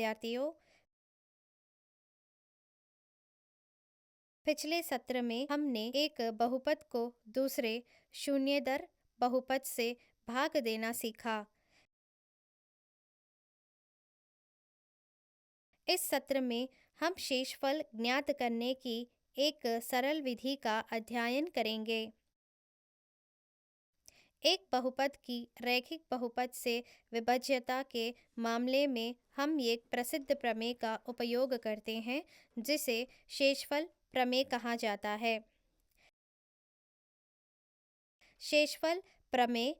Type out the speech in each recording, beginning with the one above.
विद्यार्थियों, पिछले सत्र में हमने एक बहुपद को दूसरे शून्येतर बहुपद से भाग देना सीखा। इस सत्र में हम शेषफल ज्ञात करने की एक सरल विधि का अध्ययन करेंगे। एक बहुपद की रैखिक बहुपद से विभाज्यता के मामले में हम एक प्रसिद्ध प्रमेय का उपयोग करते हैं जिसे शेषफल प्रमेय कहा जाता है। शेषफल प्रमेय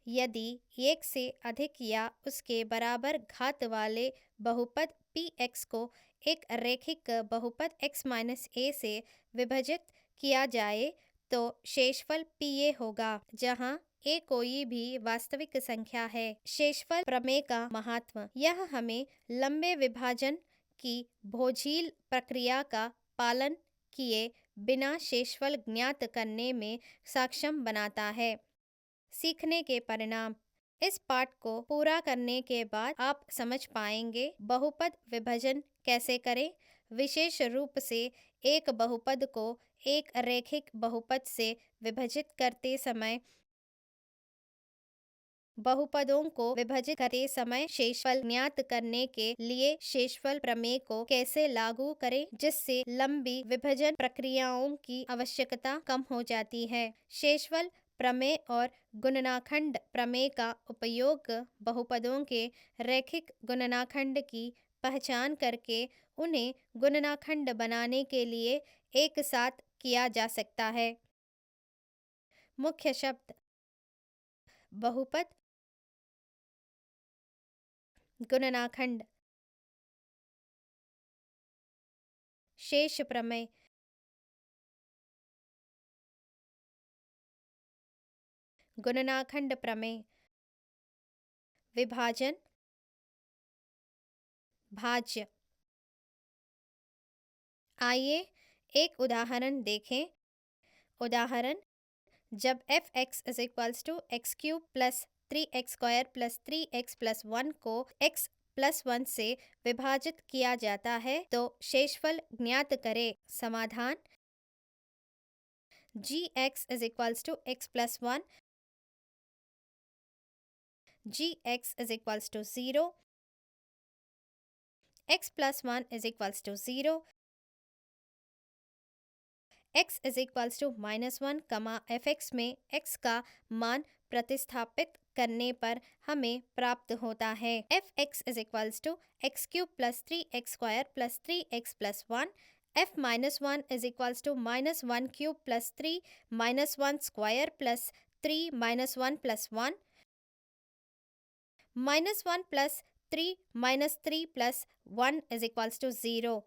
यदि एक से अधिक या उसके बराबर घात वाले बहुपद px को एक रैखिक बहुपद x-a से विभाजित किया जाए तो शेषफल pa होगा, जहाँ a कोई भी वास्तविक संख्या है। शेषफल प्रमेय का महत्व, यह हमें लंबे विभाजन की भोजील प्रक्रिया का पालन किए बिना शेषफल ज्ञात करने में सक्षम बनाता है। सीखने के परिणाम, इस पाठ को पूरा करने के बाद आप समझ पाएंगे बहुपद विभाजन कैसे करें, विशेष रूप से एक बहुपद को एक रैखिक बहुपद से विभाजित करते समय, बहुपदों को विभाजित करते समय शेषफल ज्ञात करने के लिए शेषफल प्रमेय को कैसे लागू करें जिससे लंबी विभाजन प्रक्रियाओं की आवश्यकता कम हो जाती है। शेषफल प्रमेय और गुणनाखंड प्रमेय का उपयोग बहुपदों के रैखिक गुणनाखंड की पहचान करके उन्हें गुणनाखंड बनाने के लिए एक साथ किया जा सकता है। मुख्य शब्द: बहुपद, गुणनाखंड, शेष प्रमेय, गुणनाखंड प्रमेय, विभाजन, भाज्य। आइए एक उदाहरण देखें। उदाहरण: जब f(x) = x³ + 3x² + 3x + 1 को x + 1 से विभाजित किया जाता है तो शेषफल ज्ञात करें। समाधान: gx = x + 1, gx = 0, x + 1 = 0, x -1, fx में x का मान प्रतिस्थापित करने पर हमें प्राप्त होता है। fx = x³ + 3x² + 3x + 1, f -1 = -1³ + 3 - 1² + 3 - 1 + 1, -1 + 3 - 3 + 1 = 0।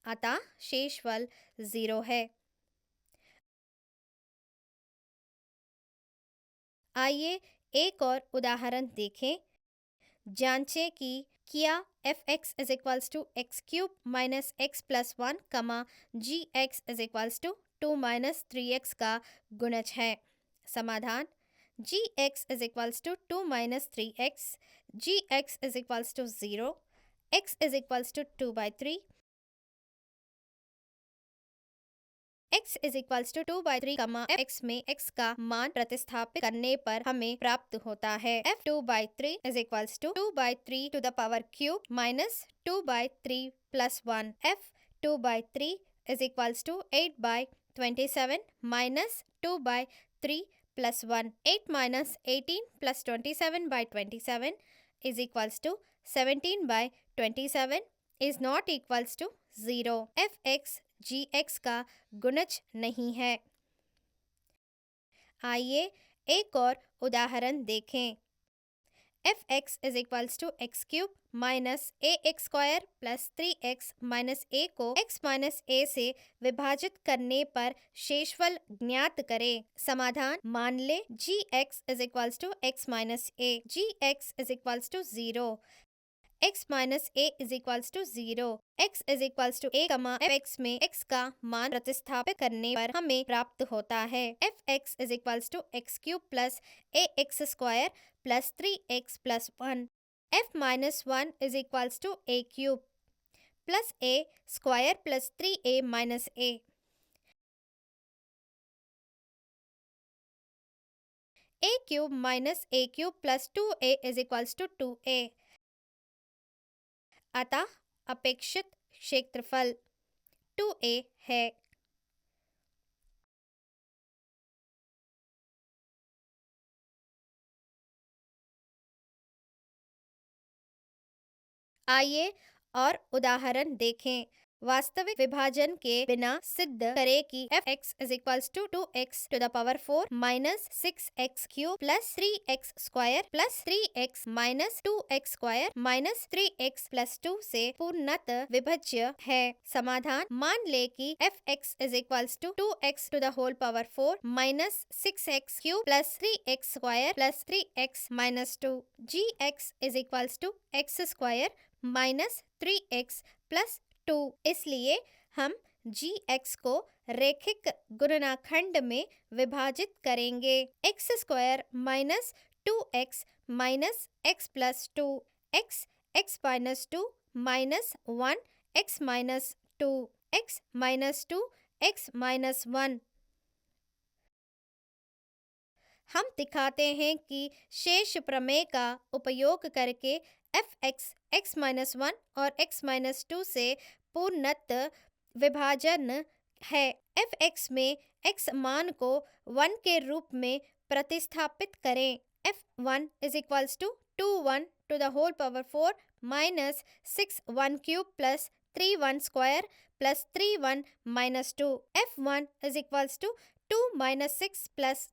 अतः शेषफल 0 है। आइए एक और उदाहरण देखें। जांचें कि क्या fx = x³ - x + 1, gx = 2 - 3x का गुणज है। समाधान: gx = 2 - 3x, gx = 0, x = 2/3, x = 2/3, x में x का मान प्रतिस्थापित करने पर हमें प्राप्त होता है। f 2/3 = 2/3 to the power cube minus 2/3 + 1, f 2/3 = 8/27 minus 2/3 + 1, 8 - 18 + 27/27 = 17/27 is not equals to 0। fx gx का गुणज नहीं है। आइए एक और उदाहरण देखें। fx = x³ - ax² + 3x - a को x - a से विभाजित करने पर शेषफल ज्ञात करें। समाधान: मान लें gx = x - a, gx = 0, x minus A is equals to 0। x is equals to a comma F X में x का मान प्रतिस्थापित करने पर हमें प्राप्त होता है F X is equals to X cube plus A X square plus 3x plus 1। f minus 1 is equals to a cube plus a square plus 3a minus a। a cube minus a cube plus 2a is equals to 2a। अतः अपेक्षित क्षेत्रफल 2a है। आइए और उदाहरण देखें। वास्तविक विभाजन के बिना सिद्ध करें कि F X is equals to 2x to the power 4 minus 6x cube plus 3x square plus 3x minus 2x square minus 3x plus 2 से पूर्णतः विभाज्य है। समाधान: मान ले कि F X is equals to 2x to the whole power 4 minus 6x cube plus 3x square plus 3x minus 2। G X is equals to X square minus 3x plus 2। इसलिए हम जी एक्स को रैखिक गुणनखंड में विभाजित करेंगे। X square minus 2x minus x plus 2 x x minus 2 minus 1 x minus 2 x minus 2 x minus 1। हम दिखाते हैं कि शेष प्रमेय का उपयोग करके एफ एक्स एक्स माइनस 1 और x माइनस 2 से पूर्णतः विभाजन है। एफ एक्स में x मान को 1 के रूप में प्रतिस्थापित करें। F one is equals to 2 1 to the whole power 4 minus 6 1 cube plus 3 1 square plus 3 1 minus 2। F one is equals to 2 minus 6 plus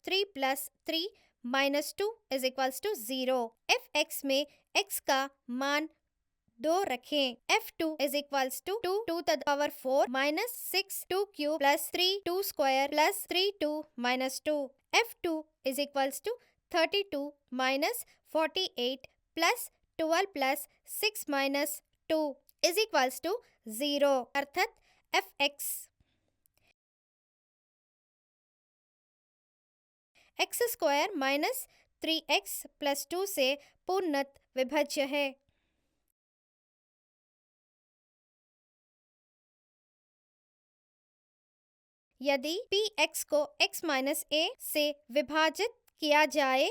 3 minus 2 is equals to 0। F X में x का मान 2 रखें। f2 is equals to 2 to the power 4 minus 6 2 cube plus 3 2 square plus 3 2 minus 2। f2 is equals to 32 minus 48 plus 12 plus 6 minus 2 is equals to 0। अर्थात F X X square minus 3x plus 2 से पूर्णतः विभाज्य है। यदि px को x minus a से विभाजित किया जाए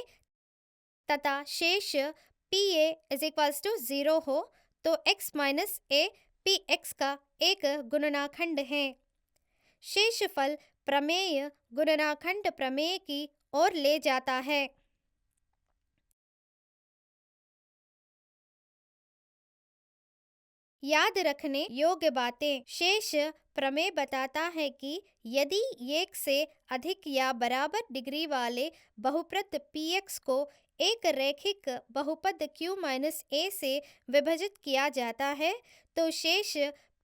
तथा शेष pa इज इक्वल्स टू 0 हो तो x माइनस a px का एक गुणनखंड है। शेषफल प्रमेय गुणनखंड प्रमेय की ओर ले जाता है। याद रखने योग्य बातें: शेष प्रमेय बताता है कि यदि एक से अधिक या बराबर डिग्री वाले बहुपद px को एक रैखिक बहुपद q माइनस a से विभाजित किया जाता है तो शेष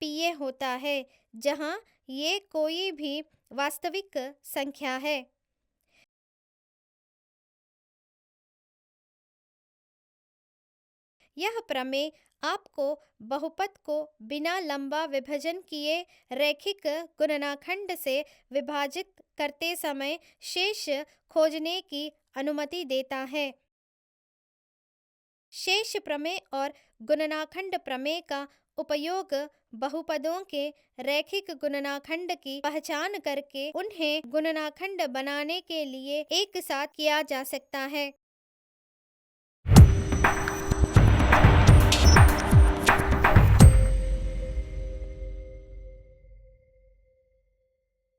pa होता है, जहां ये कोई भी वास्तविक संख्या है। यह प्रमेय आपको बहुपद को बिना लंबा विभाजन किए रैखिक गुणनखंड से विभाजित करते समय शेष खोजने की अनुमति देता है। शेष प्रमेय और गुणनखंड प्रमेय का उपयोग बहुपदों के रैखिक गुणनखंड की पहचान करके उन्हें गुणनखंड बनाने के लिए एक साथ किया जा सकता है।